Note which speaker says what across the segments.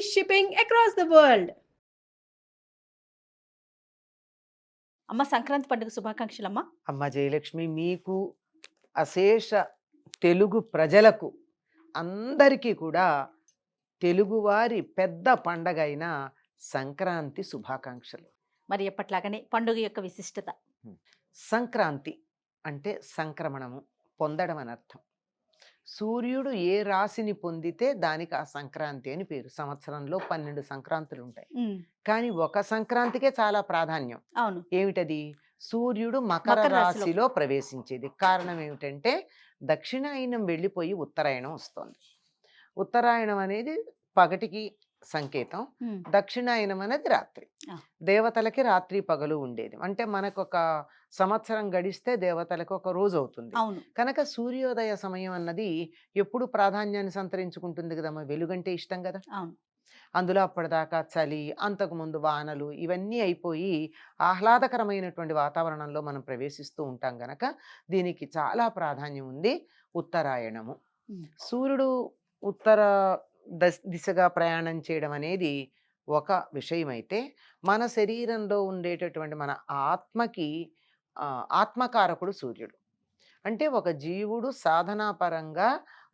Speaker 1: shipping across the world.
Speaker 2: అమ్మ సంక్రాంతి పండుగ శుభాకాంక్షలమ్మ.
Speaker 3: అమ్మ జయలక్ష్మి, మీకు అశేష తెలుగు ప్రజలకు అందరికీ కూడా తెలుగువారి పెద్ద పండగ అయిన సంక్రాంతి శుభాకాంక్షలు.
Speaker 2: మరి ఎప్పట్లాగానే పండుగ యొక్క విశిష్టత.
Speaker 3: సంక్రాంతి అంటే సంక్రమణము, పొందడం అని అర్థం. సూర్యుడు ఏ రాశిని పొందితే దానికి ఆ సంక్రాంతి అని పేరు. సంవత్సరంలో 12 సంక్రాంతులు ఉంటాయి, కానీ ఒక సంక్రాంతికే చాలా ప్రాధాన్యం.
Speaker 2: అవును.
Speaker 3: ఏమిటది? సూర్యుడు మకర
Speaker 2: మకర రాశిలో.
Speaker 3: రాశిలో ప్రవేశించేది. కారణం ఏమిటంటే దక్షిణాయనం వెళ్ళిపోయి ఉత్తరాయణం వస్తోంది. ఉత్తరాయణం అనేది పగటికి సంకేతం, దక్షిణాయనం అనేది రాత్రి. దేవతలకి రాత్రి పగలు ఉండేది. అంటే మనకు ఒక సంవత్సరం గడిస్తే దేవతలకు ఒక రోజు అవుతుంది.
Speaker 2: అవును.
Speaker 3: కనుక సూర్యోదయ సమయం అన్నది ఎప్పుడు ప్రాధాన్యాన్ని సంతరించుకుంటుంది కదమ్మా. వెలుగంటే ఇష్టం కదా.
Speaker 2: అవును.
Speaker 3: అందులో అప్పటిదాకా చలి, అంతకుముందు వానలు, ఇవన్నీ అయిపోయి ఆహ్లాదకరమైనటువంటి వాతావరణంలో మనం ప్రవేశిస్తూ ఉంటాం గనక దీనికి చాలా ప్రాధాన్యం ఉంది. ఉత్తరాయణము, సూర్యుడు ఉత్తర దిశగా ప్రయాణం చేయడం అనేది ఒక విషయం అయితే, మన శరీరంలో ఉండేటటువంటి మన ఆత్మకి ఆత్మకారకుడు సూర్యుడు. అంటే ఒక జీవుడు సాధనాపరంగా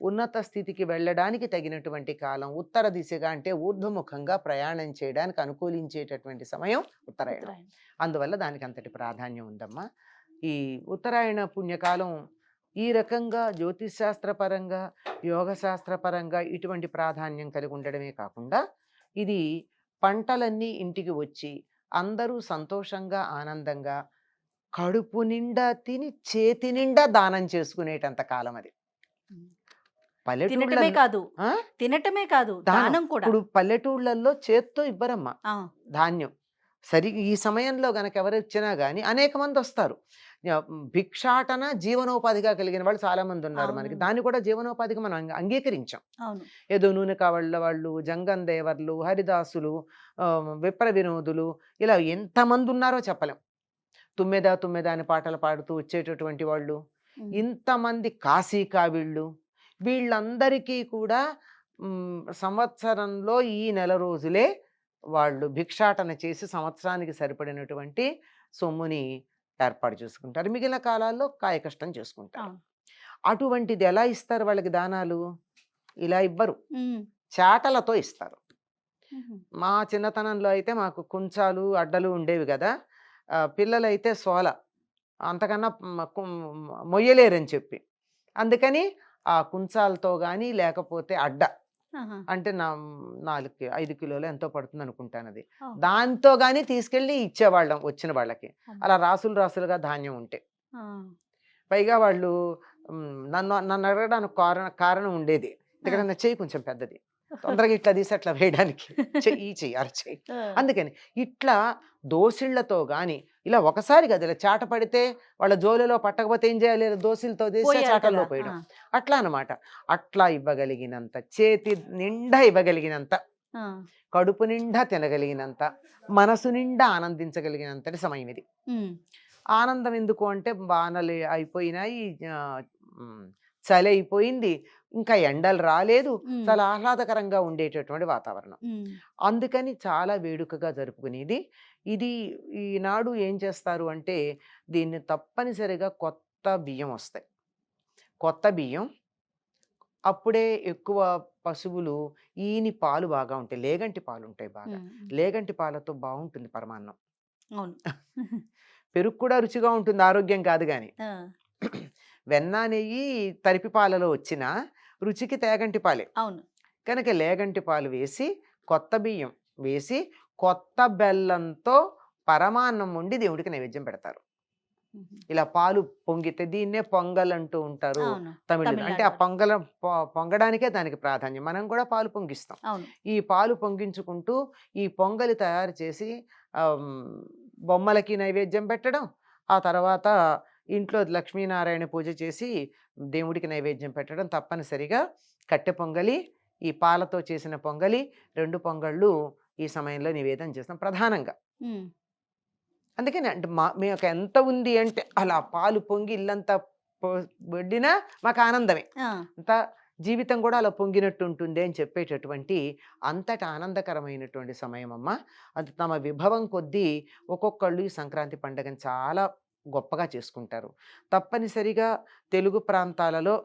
Speaker 3: ఉన్నత స్థితికి వెళ్ళడానికి తగినటువంటి కాలం ఉత్తర దిశగా, అంటే ఊర్ధ్వముఖంగా ప్రయాణం చేయడానికి అనుకూలించేటటువంటి సమయం ఉత్తరాయణం. అందువల్ల దానికి అంతటి ప్రాధాన్యం ఉందమ్మా. ఈ ఉత్తరాయణ పుణ్యకాలం ఈ రకంగా జ్యోతిశాస్త్రపరంగా, యోగశాస్త్రపరంగా ఇటువంటి ప్రాధాన్యం కలిగి ఉండడమే కాకుండా, ఇది పంటలన్నీ ఇంటికి వచ్చి అందరూ సంతోషంగా ఆనందంగా కడుపు నిండా తిని చేతి నిండా దానం చేసుకునేటంత కాలం అది.
Speaker 2: తినటమే కాదు, తినటమే కాదు, దానం కూడా.
Speaker 3: ఇప్పుడు పల్లెటూళ్ళల్లో చేత్తో ఇవ్వరమ్మా ధాన్యం. ఈ సమయంలో గనక ఎవరు ఇచ్చినా గానీ అనేక మంది వస్తారు. భిక్షాటన జీవనోపాధిగా కలిగిన వాళ్ళు చాలా మంది ఉన్నారు మనకి. దాన్ని కూడా జీవనోపాధిగా మనం అంగీకరించాం. ఏదో నూనె కావళ్ళ వాళ్ళు, జంగం దేవర్లు, హరిదాసులు, విప్ర వినోదులు, ఇలా ఎంతమంది ఉన్నారో చెప్పలేం. తుమ్మెద తుమ్మెద అని పాటలు పాడుతూ వచ్చేటటువంటి వాళ్ళు ఇంతమంది, కాశీ కావిళ్ళు, వీళ్ళందరికీ కూడా సంవత్సరంలో ఈ నెల రోజులే వాళ్ళు భిక్షాటన చేసి సంవత్సరానికి సరిపడినటువంటి సొమ్ముని ఏర్పాటు చేసుకుంటారు. మిగిలిన కాలాల్లో కాయ కష్టం చేసుకుంటారు. అటువంటిది ఎలా ఇస్తారు వాళ్ళకి దానాలు? ఇలా ఇవ్వరు, చాటలతో ఇస్తారు. మా చిన్నతనంలో అయితే మాకు కుంచాలు అడ్డలు ఉండేవి కదా. పిల్లలైతే సోల, అంతకన్నా మొయ్యలేరని చెప్పి, అందుకని ఆ కుంచాలతో కానీ లేకపోతే అడ్డ, అంటే 5 కిలోలు ఎంతో పడుతుంది అనుకుంటాను అది, దాంతో గాని తీసుకెళ్ళి ఇచ్చేవాళ్ళం వచ్చిన వాళ్ళకి. అలా రాసులు రాసులుగా ధాన్యం ఉంటే, పైగా వాళ్ళు నన్ను అడగడానికి కారణం ఉండేది. ఎందుకంటే చెయ్యి కొంచెం పెద్దది, తొందరగా ఇట్లా తీసి అట్లా వేయడానికి చెయ్యి అరచేయి. అందుకని ఇట్లా దోసిళ్లతో గాని, ఇలా ఒకసారి కదా ఇలా చాట పడితే వాళ్ళ జోలిలో పట్టకపోతే ఏం చేయాలి? దోసిలతో తీసి చాటల్లో పోయడం. అట్లా అనమాట. అట్లా ఇవ్వగలిగినంత, చేతి నిండా ఇవ్వగలిగినంత, కడుపు నిండా తినగలిగినంత, మనసు నిండా ఆనందించగలిగినంతటి సమయం ఇది. ఆనందం ఎందుకు అంటే, వానలు అయిపోయినాయి, చలి అయిపోయింది, ఇంకా ఎండలు రాలేదు, చాలా ఆహ్లాదకరంగా ఉండేటటువంటి వాతావరణం. అందుకని చాలా వేడుకగా జరుపుకునేది ఇది. ఈనాడు ఏం చేస్తారు అంటే, దీన్ని తప్పనిసరిగా కొత్త బియ్యం వస్తాయి. కొత్త బియ్యం అప్పుడే ఎక్కువ పశువులు ఈని పాలు బాగా ఉంటాయి, లేగంటి పాలు ఉంటాయి బాగా. లేగంటి పాలతో బాగుంటుంది పరమాన్నం. పెరుగు కూడా రుచిగా ఉంటుంది, ఆరోగ్యం కాదు కానీ. వెన్న, నెయ్యి తరిపి పాలలో వచ్చిన రుచికి తేగంటి పాలే. కనుక లేగంటి పాలు వేసి, కొత్త బియ్యం వేసి, కొత్త బెల్లంతో పరమాన్నం వండి దేవుడికి నైవేద్యం పెడతారు. ఇలా పాలు పొంగితే దీన్నే పొంగల్ అంటూ ఉంటారు తమిళ. అంటే ఆ పొంగడానికే దానికి ప్రాధాన్యం. మనం కూడా పాలు పొంగిస్తాం. ఈ పాలు పొంగించుకుంటూ ఈ పొంగలి తయారు చేసి బొమ్మలకి నైవేద్యం పెట్టడం, ఆ తర్వాత ఇంట్లో లక్ష్మీనారాయణ పూజ చేసి దేవుడికి నైవేద్యం పెట్టడం. తప్పనిసరిగా కట్టె పొంగలి, ఈ పాలతో చేసిన పొంగలి, 2 పొంగళ్ళు ఈ సమయంలో నివేదన చేస్తాం ప్రధానంగా. అందుకని అంటే మీకు ఎంత ఉంది అంటే, అలా పాలు పొంగి ఇల్లంతా వడ్డినా మాకు ఆనందమే. అంత జీవితం కూడా అలా పొంగినట్టు ఉంటుంది అని చెప్పేటటువంటి అంతటి ఆనందకరమైనటువంటి సమయం అమ్మ. అది తమ విభవం కొద్దీ ఒక్కొక్కళ్ళు ఈ సంక్రాంతి పండుగను చాలా గొప్పగా చేసుకుంటారు. తప్పనిసరిగా తెలుగు ప్రాంతాలలో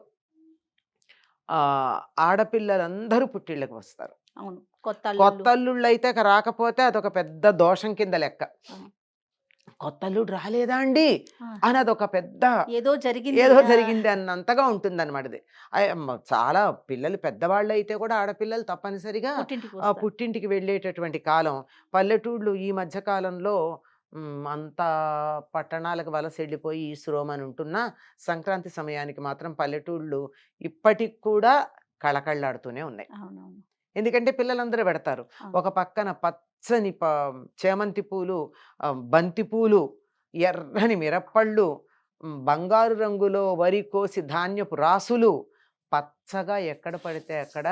Speaker 3: ఆడపిల్లలందరూ పుట్టిళ్ళకి వస్తారు.
Speaker 2: అవును.
Speaker 3: కొత్త అల్లుళ్ళు అయితే రాకపోతే అదొక పెద్ద దోషం కింద లెక్క. కొత్త అల్లుడు రాలేదా అండి అని అదొక పెద్ద
Speaker 2: ఏదో
Speaker 3: జరిగింది అన్నంతగా ఉంటుంది అనమాట. చాలా పిల్లలు పెద్దవాళ్ళు అయితే కూడా ఆడపిల్లలు తప్పనిసరిగా పుట్టింటికి వెళ్ళేటటువంటి కాలం. పల్లెటూళ్ళు ఈ మధ్య కాలంలో అంతా పట్టణాలకు వలస వెళ్ళిపోయి ఈశ్రోమని ఉంటున్నా సంక్రాంతి సమయానికి మాత్రం పల్లెటూళ్ళు ఇప్పటికి కూడా కళకళ్ళాడుతూనే ఉన్నాయి. ఎందుకంటే పిల్లలందరూ పెడతారు. ఒక పక్కన పచ్చని చేమంతి పూలు, బంతి పూలు, ఎర్రని మిరప్పళ్ళు, బంగారు రంగులో వరి కోసి ధాన్యపు రాసులు, పచ్చగా ఎక్కడ పడితే అక్కడ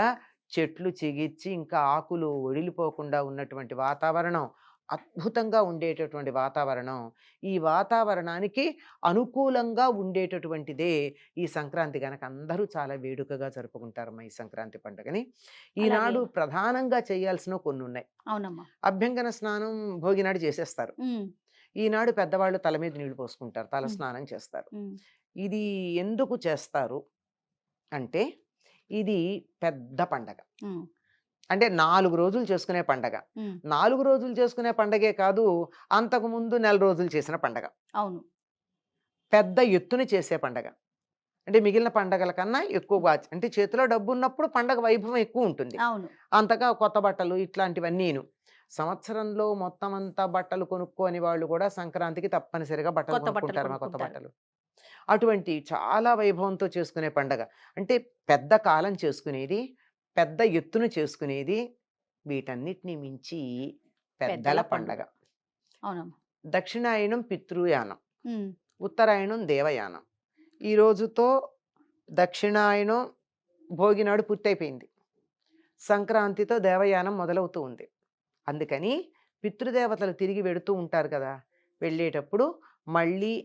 Speaker 3: చెట్లు చిగిర్చి ఇంకా ఆకులు ఒడిలిపోకుండా ఉన్నటువంటి వాతావరణం, అద్భుతంగా ఉండేటటువంటి వాతావరణం. ఈ వాతావరణానికి అనుకూలంగా ఉండేటటువంటిదే ఈ సంక్రాంతి. గనక అందరూ చాలా వేడుకగా జరుపుకుంటారమ్మా ఈ సంక్రాంతి పండుగని. ఈనాడు ప్రధానంగా చేయాల్సిన కొన్ని ఉన్నాయి.
Speaker 2: అవునమ్మా.
Speaker 3: అభ్యంగన స్నానం భోగినాడు చేసేస్తారు. ఈనాడు పెద్దవాళ్ళు తల మీద నీళ్లు పోసుకుంటారు, తల స్నానం చేస్తారు. ఇది ఎందుకు చేస్తారు అంటే ఇది పెద్ద పండగ. అంటే 4 రోజులు చేసుకునే పండగ. 4 రోజులు చేసుకునే పండగే కాదు, అంతకు ముందు 4 రోజులు చేసిన పండగ.
Speaker 2: అవును.
Speaker 3: పెద్ద ఎత్తున చేసే పండగ. అంటే మిగిలిన పండగల కన్నా ఎక్కువగా, అంటే చేతిలో డబ్బు ఉన్నప్పుడు పండగ వైభవం ఎక్కువ ఉంటుంది. అంతగా కొత్త బట్టలు ఇట్లాంటివన్నీను. సంవత్సరంలో మొత్తం అంతా బట్టలు కొనుక్కోని వాళ్ళు కూడా సంక్రాంతికి తప్పనిసరిగా బట్టలు కొనుక్కుంటారు, మా కొత్త బట్టలు. అటువంటి చాలా వైభవంతో చేసుకునే పండగ. అంటే పెద్ద కాలం చేసుకునేది, పెద్ద ఎత్తున చేసుకునేది, వీటన్నిటిని మించి పెద్దల పండగ. దక్షిణాయనం పితృయానం, ఉత్తరాయణం దేవయానం. ఈ రోజుతో దక్షిణాయనం భోగినాడు పూర్తయిపోయింది, సంక్రాంతితో దేవయానం మొదలవుతూ ఉంది. అందుకని పితృదేవతలు తిరిగి వెడుతూ ఉంటారు కదా, వెళ్ళేటప్పుడు మళ్ళీ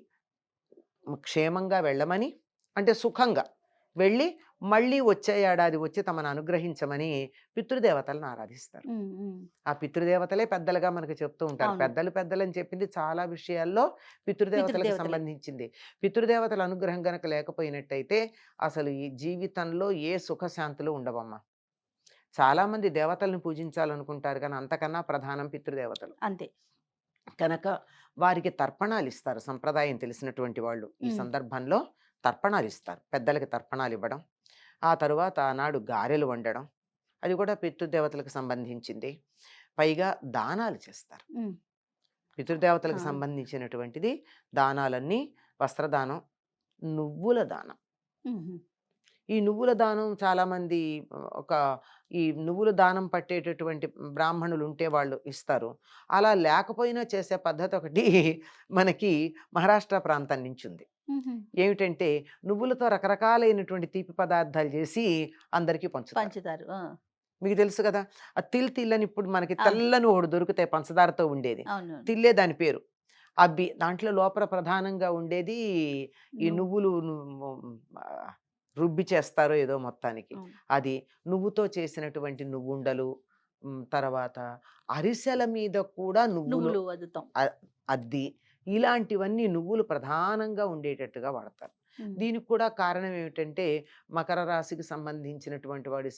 Speaker 3: క్షేమంగా వెళ్ళమని, అంటే సుఖంగా వెళ్ళి మళ్ళీ వచ్చే ఏడాది వచ్చి తమను అనుగ్రహించమని పితృదేవతలను ఆరాధిస్తారు. ఆ పితృదేవతలే పెద్దలుగా మనకు చెప్తూ ఉంటారు. పెద్దలు అని చెప్పింది చాలా విషయాల్లో పితృదేవతలకు సంబంధించింది. పితృదేవతల అనుగ్రహం గనక లేకపోయినట్టయితే అసలు ఈ జీవితంలో ఏ సుఖశాంతులు ఉండవమ్మా. చాలా మంది దేవతలను పూజించాలనుకుంటారు, కానీ అంతకన్నా ప్రధానం పితృదేవతలు.
Speaker 2: అంతే.
Speaker 3: కనుక వారికి తర్పణాలు ఇస్తారు సంప్రదాయం తెలిసినటువంటి వాళ్ళు. ఈ సందర్భంలో తర్పణాలు ఇస్తారు, పెద్దలకి తర్పణాలు ఇవ్వడం. ఆ తరువాత ఆనాడు గారెలు వండడం, అది కూడా పితృదేవతలకు సంబంధించింది. పైగా దానాలు చేస్తారు. పితృదేవతలకు సంబంధించినటువంటిది దానాలన్నీ వస్త్రదానం, నువ్వుల దానం. ఈ నువ్వుల దానం చాలామంది ఈ నువ్వుల దానం పట్టేటటువంటి బ్రాహ్మణులు ఉంటే వాళ్ళు ఇస్తారు. అలా లేకపోయినా చేసే పద్ధతి ఒకటి మనకి మహారాష్ట్ర ప్రాంతం నుంచి ఉంది. ఏమిటంటే నువ్వులతో రకరకాలైనటువంటి తీపి పదార్థాలు చేసి అందరికీ పంచుతారు. మీకు తెలుసు కదా, ఆ తిల్లని ఇప్పుడు మనకి తెల్లని ఒకటి దొరుకుతాయి పంచదారతో ఉండేది, తిల్లే దాని పేరు. అవి దాంట్లో లోపల ప్రధానంగా ఉండేది ఈ నువ్వులు రుబ్బి చేస్తారో ఏదో మొత్తానికి. అది నువ్వుతో చేసినటువంటి నువ్వుండలు, తర్వాత అరిసెల మీద కూడా నువ్వులు అద్ది, ఇలాంటివన్నీ నువ్వులు ప్రధానంగా ఉండేటట్టుగా వాడతారు. దీనికి కూడా కారణం ఏమిటంటే మకర రాశికి సంబంధించినటువంటి వాడు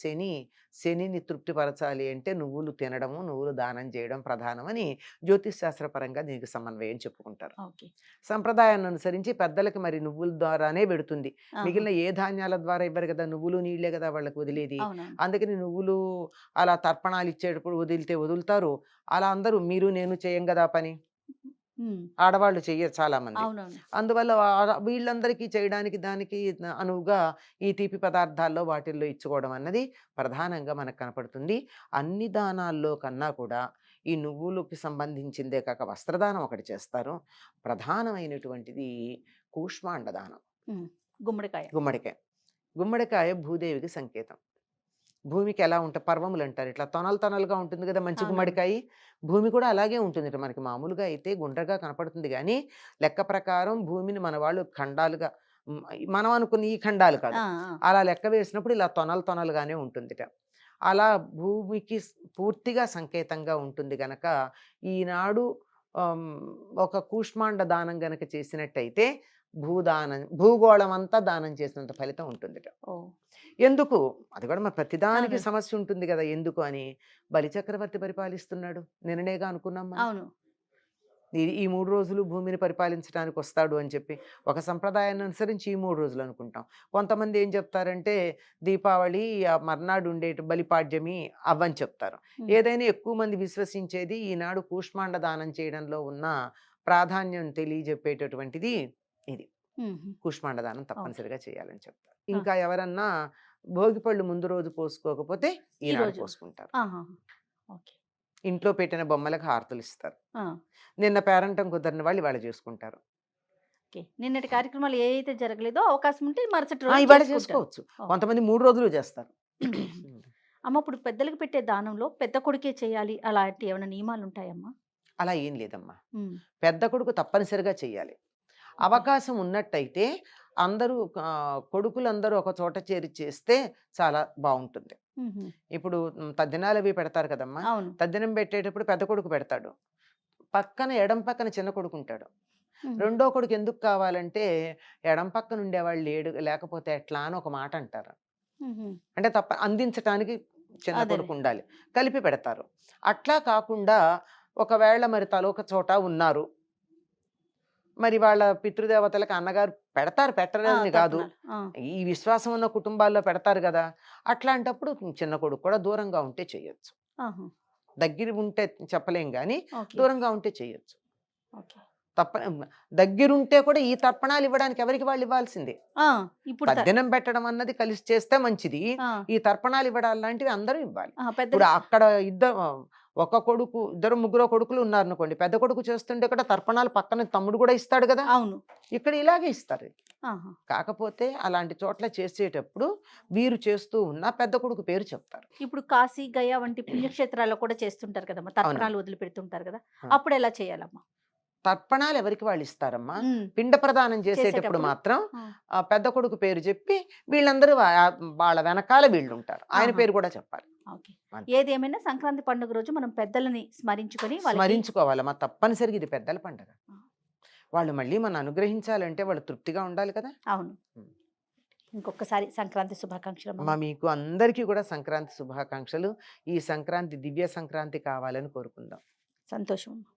Speaker 3: శనిని తృప్తిపరచాలి అంటే నువ్వులు తినడము, నువ్వులు దానం చేయడం ప్రధానమని జ్యోతిష్ శాస్త్రపరంగా దీనికి సమన్వయం చెప్పుకుంటారు. సంప్రదాయాన్ని అనుసరించి పెద్దలకి మరి నువ్వుల ద్వారానే పెడుతుంది. మిగిలిన ఏ ధాన్యాల ద్వారా ఇవ్వరు కదా, నువ్వులు నీళ్లే కదా వాళ్ళకి వదిలేది. అందుకని నువ్వులు అలా తర్పణాలు ఇచ్చేటప్పుడు వదిలితే వదులుతారు. అలా అందరూ మీరు నేను చేయం కదా పని, ఆడవాళ్ళు చెయ్యరు చాలా మంది. అందువల్ల వీళ్ళందరికీ చేయడానికి దానికి అనువుగా ఈ తీపి పదార్థాల్లో వాటిల్లో ఇచ్చుకోవడం అన్నది ప్రధానంగా మనకు కనపడుతుంది. అన్ని దానాల్లో కన్నా కూడా ఈ నువ్వులకి సంబంధించిందే కాక వస్త్రదానం ఒకటి చేస్తారు. ప్రధానమైనటువంటిది కూష్మాండ దానం. గుమ్మడికాయ భూదేవికి సంకేతం. భూమికి ఎలా ఉంటాయి పర్వములు అంటారు, ఇట్లా తొనలుగా ఉంటుంది కదా మంచి గుమ్మడికాయ. భూమి కూడా అలాగే ఉంటుంది. మనకి మామూలుగా అయితే గుండ్రగా కనపడుతుంది, కానీ లెక్క ప్రకారం భూమిని మన వాళ్ళు ఖండాలుగా మనం అనుకున్న ఈ ఖండాలు కాదు.
Speaker 2: ఆ, ఆ.
Speaker 3: అలా లెక్క వేసినప్పుడు ఇలా తొనలుగానే ఉంటుందిట. అలా భూమికి పూర్తిగా సంకేతంగా ఉంటుంది గనక ఈనాడు ఆమ్, ఒక కూష్మాండ దానం గనక చేసినట్టయితే భూగోళం అంతా దానం చేసినంత ఫలితం ఉంటుందిట.
Speaker 2: ఓ.
Speaker 3: ఎందుకు? అది కూడా మరి ప్రతిదానికి
Speaker 2: అవును.
Speaker 3: సమస్య ఉంటుంది కదా, ఎందుకు అని. బలిచక్రవర్తి పరిపాలిస్తున్నాడు, నిన్ననేగా అనుకున్నాం మనం.
Speaker 2: అవును.
Speaker 3: ఈ 3 రోజులు భూమిని పరిపాలించడానికి వస్తాడు అని చెప్పి ఒక సంప్రదాయాన్ని అనుసరించి ఈ 3 రోజులు అనుకుంటాం. కొంతమంది ఏం చెప్తారంటే దీపావళి ఆ మర్నాడు ఉండేటి బలిపాడ్యమి అవ్వని చెప్తారు.
Speaker 2: ఉమ్.
Speaker 3: ఏదైనా ఎక్కువ మంది విశ్వసించేది ఈనాడు కూష్మాండ దానం చేయడంలో ఉన్న ప్రాధాన్యం తెలియజెప్పేటటువంటిది ఇది.
Speaker 2: ఉమ్.
Speaker 3: కూష్మాండ దానం తప్పనిసరిగా చేయాలని చెప్తారు. ఇంకా ఎవరన్నా భోగిపళ్ళు ముందు రోజు పోసుకోకపోతే ఈనాడు
Speaker 2: రోజు.
Speaker 3: పోసుకుంటారు.
Speaker 2: ఆహా. ఓకే.
Speaker 3: ఇంట్లో పెట్టిన బొమ్మలకు హారతులు ఇస్తారు.
Speaker 2: ఆ,
Speaker 3: నిన్న పేరంటం కుదరని వాళ్ళు ఇవాళ చేసుకుంటారు.
Speaker 2: ఓకే. నిన్నటి కార్యక్రమాలు ఏ అయితే జరగలేదో అవకాశం ఉంటే మరుసటి
Speaker 3: ఆ,
Speaker 2: రోజు
Speaker 3: ఇవాళ
Speaker 2: చేసుకుంటారు.
Speaker 3: చేసుకోవచ్చు.
Speaker 2: ఓ.
Speaker 3: కొంతమంది 3 రోజులు చేస్తారు.
Speaker 2: అమ్మ, ఇప్పుడు పెద్దలకు పెట్టే దానంలో పెద్ద కొడుకే చేయాలి అలాంటి ఏమైనా నియమాలు ఉంటాయమ్మా?
Speaker 3: అలా ఏం లేదమ్మా.
Speaker 2: ఉమ్.
Speaker 3: పెద్ద కొడుకు తప్పనిసరిగా చెయ్యాలి. అవకాశం ఉన్నట్టయితే అందరూ కొడుకులందరూ ఒక చోట చేరి చేస్తే చాలా బాగుంటుంది.
Speaker 2: ఉహు.
Speaker 3: ఇప్పుడు తద్దినాలు అవి పెడతారు కదమ్మా.
Speaker 2: అవును.
Speaker 3: తద్దినం పెట్టేటప్పుడు పెద్ద కొడుకు పెడతాడు, పక్కన ఎడం పక్కన చిన్న కొడుకు ఉంటాడు.
Speaker 2: ఉమ్.
Speaker 3: రెండో కొడుకు ఎందుకు కావాలంటే ఎడం పక్కన ఉండేవాళ్ళు లేకపోతే ఎట్లా అని ఒక మాట అంటారు.
Speaker 2: ఉహు.
Speaker 3: అంటే అందించటానికి చిన్న
Speaker 2: అదేలే.
Speaker 3: కొడుకు ఉండాలి, కలిపి పెడతారు. అట్లా కాకుండా ఒకవేళ మరి తలొక చోట ఉన్నారు, మరి వాళ్ళ పితృదేవతలకు అన్నగారు పెడతారు,
Speaker 2: ఆ,
Speaker 3: పెట్టలేదని కాదు,
Speaker 2: తర్పణాలు. ఆ.
Speaker 3: ఈ విశ్వాసం ఉన్న కుటుంబాల్లో పెడతారు కదా. అట్లాంటప్పుడు చిన్న కొడుకు కూడా దూరంగా ఉంటే చేయొచ్చు.
Speaker 2: ఆహా.
Speaker 3: దగ్గర ఉంటే చెప్పలేం కానీ
Speaker 2: ఓకే.
Speaker 3: దూరంగా ఉంటే చేయొచ్చు.
Speaker 2: ఓకే.
Speaker 3: దగ్గరుంటే కూడా ఈ తర్పణాలు ఇవ్వడానికి ఎవరికి వాళ్ళు ఇవ్వాల్సిందే.
Speaker 2: ఆ, ఇప్పుడు
Speaker 3: తద్దినం పెట్టడం అన్నది కలిసి చేస్తే మంచిది.
Speaker 2: ఆ,
Speaker 3: ఈ తర్పణాలు ఇవ్వడాలు లాంటివి అందరూ ఇవ్వాలి.
Speaker 2: ఆ, పెద్ద
Speaker 3: ఇప్పుడు అక్కడ ఒక కొడుకు, ఇద్దరు ముగ్గురు కొడుకులు ఉన్నారనుకోండి, పెద్ద కొడుకు చేస్తుంటే కూడా తర్పణాలు పక్కన తమ్ముడు కూడా ఇస్తాడు కదా.
Speaker 2: అవును.
Speaker 3: ఇక్కడ ఇలాగే ఇస్తారు.
Speaker 2: ఆహా.
Speaker 3: కాకపోతే అలాంటి చోట్ల చేసేటప్పుడు వీరు చేస్తూ ఉన్న పెద్ద కొడుకు పేరు చెప్తారు.
Speaker 2: ఇప్పుడు కాశీ గయా వంటి పుణ్యక్షేత్రాల్లో కూడా చేస్తుంటారు కదమ్మా, తర్పణాలు వదిలిపెడుతుంటారు కదా,
Speaker 3: ఆ.
Speaker 2: అప్పుడు ఎలా చేయాలమ్మా?
Speaker 3: తర్పణాలు ఎవరికి వాళ్ళు ఇస్తారమ్మా.
Speaker 2: ఉమ్.
Speaker 3: పిండ ప్రదానం చేసేటప్పుడు
Speaker 2: చేసేటప్పుడు?
Speaker 3: మాత్రం
Speaker 2: ఆ.
Speaker 3: ఆ పెద్ద కొడుకు పేరు చెప్పి వీళ్ళందరూ వాళ్ళ వెనకాల వీళ్ళు ఉంటారు, ఆయన
Speaker 2: ఆహా.
Speaker 3: పేరు కూడా చెప్పాలి.
Speaker 2: ఓకే.
Speaker 3: అంతే.
Speaker 2: ఏది ఏమైనా సంక్రాంతి పండుగ రోజు మనం పెద్దలని స్మరించుకొని వాళ్ళకి
Speaker 3: స్మరించుకోవాలమ్మా తప్పనిసరిగా, ఇది పెద్దల పండగ.
Speaker 2: ఆ.
Speaker 3: వాళ్ళు మళ్ళీ మనం అనుగ్రహించాలంటే వాళ్ళు తృప్తిగా ఉండాలి కదా.
Speaker 2: అవును.
Speaker 3: ఉమ్.
Speaker 2: ఇంకొకసారి సంక్రాంతి శుభాకాంక్షలు అమ్మా.
Speaker 3: అమ్మా, మీకు అందరికీ కూడా సంక్రాంతి శుభాకాంక్షలు. ఈ సంక్రాంతి దివ్య సంక్రాంతి కావాలని కోరుకుందాం.
Speaker 2: సంతోషం అమ్మా.